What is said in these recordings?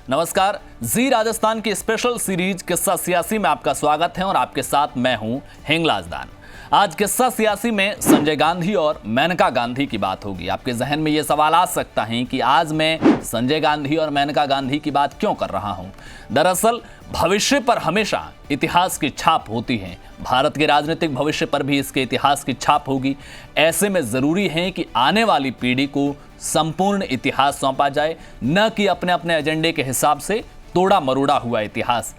नमस्कार। जी राजस्थान की special series किस्सा सियासी में आपका स्वागत है और आपके साथ मैं हूं हिंगलाज दान। आज किस्सा सियासी में संजय गांधी और मेनका गांधी की बात होगी। आपके जहन में यह सवाल आ सकता है कि आज मैं संजय गांधी और मेनका गांधी की बात क्यों कर रहा हूं। दरअसल भविष्य पर हमेशा इतिहास की छाप होती है। भारत के राजनीतिक भविष्य पर भी इसके इतिहास की छाप होगी। ऐसे में जरूरी है कि आने वाली पीढ़ी को संपूर्ण इतिहास सौंपा जाए, न कि अपने अपने एजेंडे के हिसाब से तोड़ा मरोड़ा हुआ इतिहास।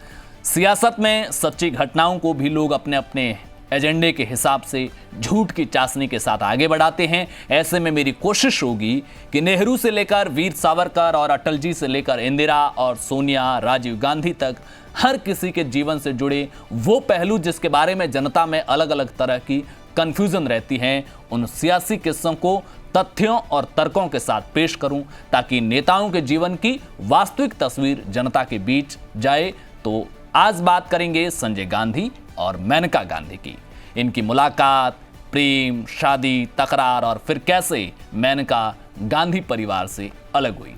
सियासत में सच्ची घटनाओं को भी लोग अपने अपने एजेंडे के हिसाब से झूठ की चाशनी के साथ आगे बढ़ाते हैं। ऐसे में मेरी कोशिश होगी कि नेहरू से लेकर वीर सावरकर और अटल जी से लेकर इंदिरा और सोनिया, राजीव गांधी तक हर किसी के जीवन से जुड़े वो पहलू जिसके बारे में जनता में अलग अलग तरह की कंफ्यूजन रहती है, उन सियासी किस्सों को तथ्यों और तर्कों के साथ पेश करूं ताकि नेताओं के जीवन की वास्तविक तस्वीर जनता के बीच जाए। तो आज बात करेंगे संजय गांधी और मेनका गांधी की। इनकी मुलाकात, प्रेम, शादी, तकरार और फिर कैसे मेनका गांधी परिवार से अलग हुई।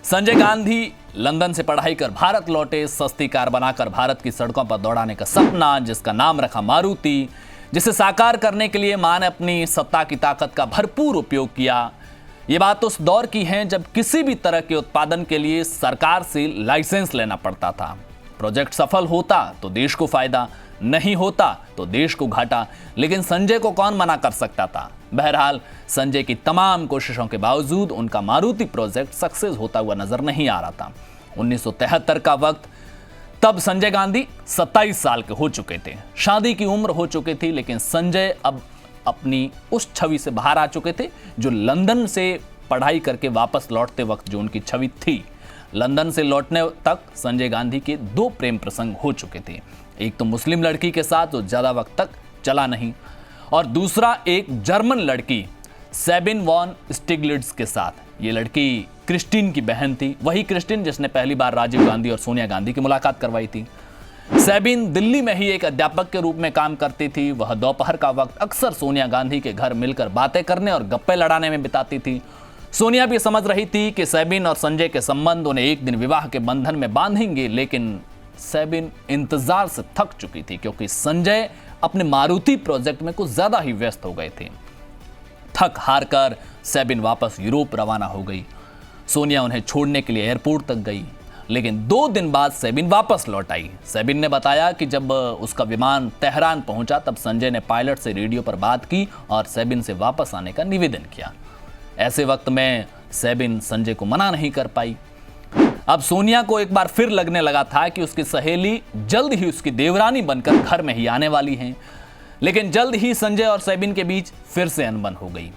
संजय गांधी लंदन से पढ़ाई कर भारत लौटे। सस्ती कार बनाकर भारत की सड़कों पर दौड़ाने का सपना, जिसका नाम रखा मारुति, जिसे साकार करने के लिए मां ने अपनी सत्ता की ताकत का भरपूर उपयोग किया। ये बात उस दौर की है जब किसी भी तरह के उत्पादन के लिए सरकार से लाइसेंस लेना पड़ता था। प्रोजेक्ट सफल होता तो देश को फायदा, नहीं होता तो देश को घाटा। लेकिन संजय को कौन मना कर सकता था। बहरहाल संजय की तमाम कोशिशों के बावजूद उनका मारुति प्रोजेक्ट सक्सेस होता हुआ नजर नहीं आ रहा था। 1973 का वक्त, तब संजय गांधी 27 साल के हो चुके थे, शादी की उम्र हो चुकी थी। लेकिन संजय अब अपनी उस छवि से बाहर आ चुके थे जो लंदन से पढ़ाई करके वापस लौटते वक्त जो उनकी छवि थी। लंदन से लौटने तक संजय गांधी के 2 प्रेम प्रसंग हो चुके थे। एक तो मुस्लिम लड़की के साथ जो ज्यादा वक्त तक चला नहीं, और दूसरा एक जर्मन लड़की सेबिन वॉन स्टिग्लिट्ज के साथ। ये लड़की क्रिस्टीन की बहन थी, वही क्रिस्टीन जिसने पहली बार राजीव गांधी और सोनिया गांधी की मुलाकात करवाई थी। सेबिन दिल्ली में ही एक अध्यापक के रूप में काम करती थी। वह दोपहर का वक्त अक्सर सोनिया गांधी के घर मिलकर बातें करने और गप्पे लड़ाने में बिताती थी। सोनिया भी समझ रही थी कि सेबिन और संजय के संबंध उन्हें एक दिन विवाह के बंधन में बांधेंगे, लेकिन सेबिन इंतजार से थक चुकी थी क्योंकि संजय अपने मारुति प्रोजेक्ट में कुछ ज्यादा ही व्यस्त हो गए थे। थक हार कर सेबिन वापस यूरोप रवाना हो गई। सोनिया उन्हें छोड़ने के लिए एयरपोर्ट तक गई, लेकिन 2 दिन बाद सेबिन वापस लौट आई। सेबिन ने बताया कि जब उसका विमान तेहरान पहुंचा तब संजय ने पायलट से रेडियो पर बात की और सेबिन से वापस आने का निवेदन किया। ऐसे वक्त में सेबिन संजय को मना नहीं कर पाई। अब सोनिया को एक बार फिर लगने लगा था कि उसकी सहेली जल्द ही उसकी देवरानी बनकर घर में ही आने वाली हैं। लेकिन जल्द ही संजय और सेबिन के बीच फिर से अनबन हो गई।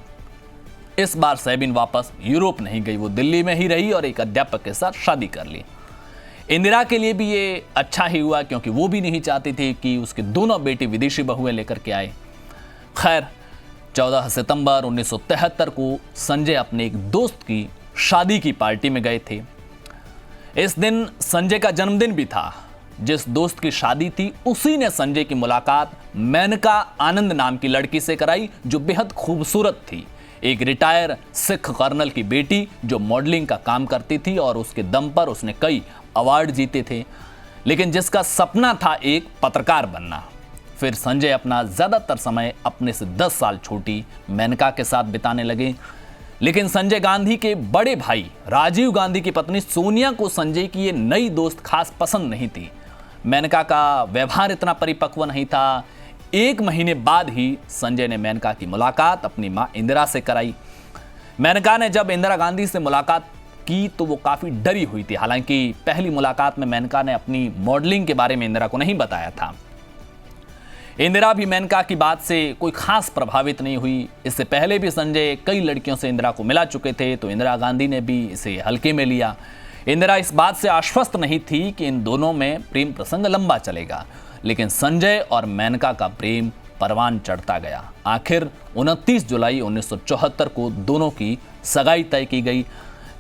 इस बार सेबिन वापस यूरोप नहीं गई, वो दिल्ली में ही रही और एक अध्यापक के साथ शादी कर ली। इंदिरा के लिए भी ये अच्छा ही हुआ क्योंकि वो भी नहीं चाहती थी कि उसकी दोनों बेटी विदेशी बहुएं लेकर के आए। खैर, 14 सितंबर 1973 को संजय अपने एक दोस्त की शादी की पार्टी में गए थे। इस दिन संजय का जन्मदिन भी था। जिस दोस्त की शादी थी उसी ने संजय की मुलाकात मेनका आनंद नाम की लड़की से कराई जो बेहद खूबसूरत थी। एक रिटायर सिख कर्नल की बेटी जो मॉडलिंग का काम करती थी और उसके दम पर उसने कई अवार्ड जीते थे, लेकिन जिसका सपना था एक पत्रकार बनना। फिर संजय अपना ज्यादातर समय अपने से 10 साल छोटी मेनका के साथ बिताने लगे। लेकिन संजय गांधी के बड़े भाई राजीव गांधी की पत्नी सोनिया को संजय की ये नई दोस्त खास पसंद नहीं थी। मेनका का व्यवहार इतना परिपक्व नहीं था। 1 महीने बाद ही संजय ने मेनका की मुलाकात अपनी मां इंदिरा से कराई। मेनका ने जब इंदिरा गांधी से मुलाकात की तो वो काफी डरी हुई थी। हालांकि पहली मुलाकात में मेनका ने अपनी मॉडलिंग के बारे में इंदिरा को नहीं बताया था। इंदिरा भी मेनका की बात से कोई खास प्रभावित नहीं हुई। इससे पहले भी संजय कई लड़कियों से इंदिरा को मिला चुके थे, तो इंदिरा गांधी ने भी इसे हल्के में लिया। इंदिरा इस बात से आश्वस्त नहीं थी कि इन दोनों में प्रेम प्रसंग लंबा चलेगा, लेकिन संजय और मेनका का प्रेम परवान चढ़ता गया। आखिर 29 जुलाई 1974 को दोनों की सगाई तय की गई।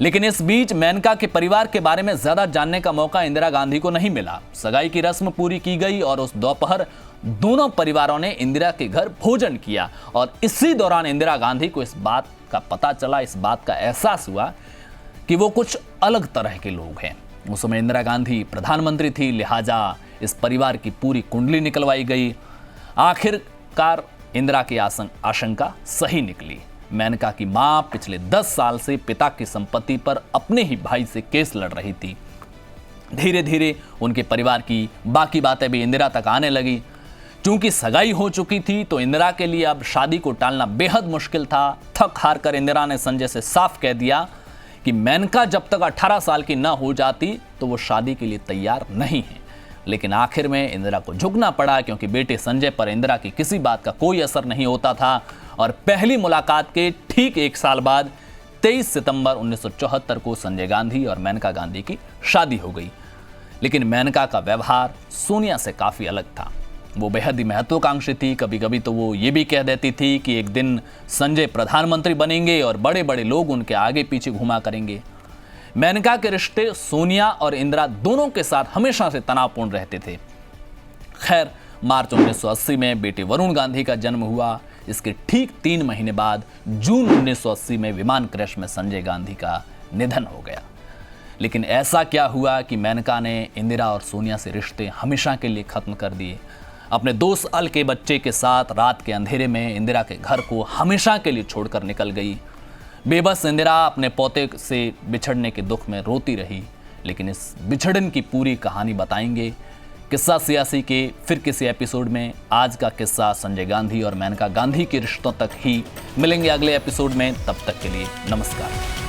लेकिन इस बीच मेनका के परिवार के बारे में ज्यादा जानने का मौका इंदिरा गांधी को नहीं मिला। सगाई की रस्म पूरी की गई और उस दोपहर दोनों परिवारों ने इंदिरा के घर भोजन किया और इसी दौरान इंदिरा गांधी को इस बात का पता चला, इस बात का एहसास हुआ कि वो कुछ अलग तरह के लोग हैं। उस समय इंदिरा गांधी प्रधानमंत्री थी, लिहाजा इस परिवार की पूरी कुंडली निकलवाई गई। आखिरकार इंदिरा की आशंका सही निकली। मेनका की मां पिछले 10 साल से पिता की संपत्ति पर अपने ही भाई से केस लड़ रही थी। धीरे धीरे उनके परिवार की बाकी बातें भी इंदिरा तक आने लगी। चूंकि सगाई हो चुकी थी तो इंदिरा के लिए अब शादी को टालना बेहद मुश्किल था। थक हार कर इंदिरा ने संजय से साफ कह दिया कि मेनका जब तक 18 साल की न हो जाती तो वो शादी के लिए तैयार नहीं है। लेकिन आखिर में इंदिरा को झुकना पड़ा, क्योंकि बेटे संजय पर इंदिरा की किसी बात का कोई असर नहीं होता था। और पहली मुलाकात के ठीक 1 साल बाद 23 सितंबर 1974 को संजय गांधी और मेनका गांधी की शादी हो गई। लेकिन मेनका का व्यवहार सोनिया से काफ़ी अलग था। वो बेहद ही महत्वाकांक्षी थी। कभी कभी तो वो ये भी कह देती थी कि एक दिन संजय प्रधानमंत्री बनेंगे और बड़े बड़े लोग उनके आगे पीछे घुमा करेंगे। मेनका के रिश्ते सोनिया और इंदिरा दोनों के साथ हमेशा से तनावपूर्ण रहते थे। खैर, मार्च 1980 में बेटे वरुण गांधी का जन्म हुआ। इसके ठीक 3 महीने बाद जून 1980 में विमान क्रैश में संजय गांधी का निधन हो गया। लेकिन ऐसा क्या हुआ कि मेनका ने इंदिरा और सोनिया से रिश्ते हमेशा के लिए खत्म कर दिए। अपने 2 साल के बच्चे के साथ रात के अंधेरे में इंदिरा के घर को हमेशा के लिए छोड़कर निकल गई। बेबस इंदिरा अपने पोते से बिछड़ने के दुख में रोती रही। लेकिन इस बिछड़न की पूरी कहानी बताएंगे किस्सा सियासी के फिर किसी एपिसोड में। आज का किस्सा संजय गांधी और मेनका गांधी के रिश्तों तक ही। मिलेंगे अगले एपिसोड में, तब तक के लिए नमस्कार।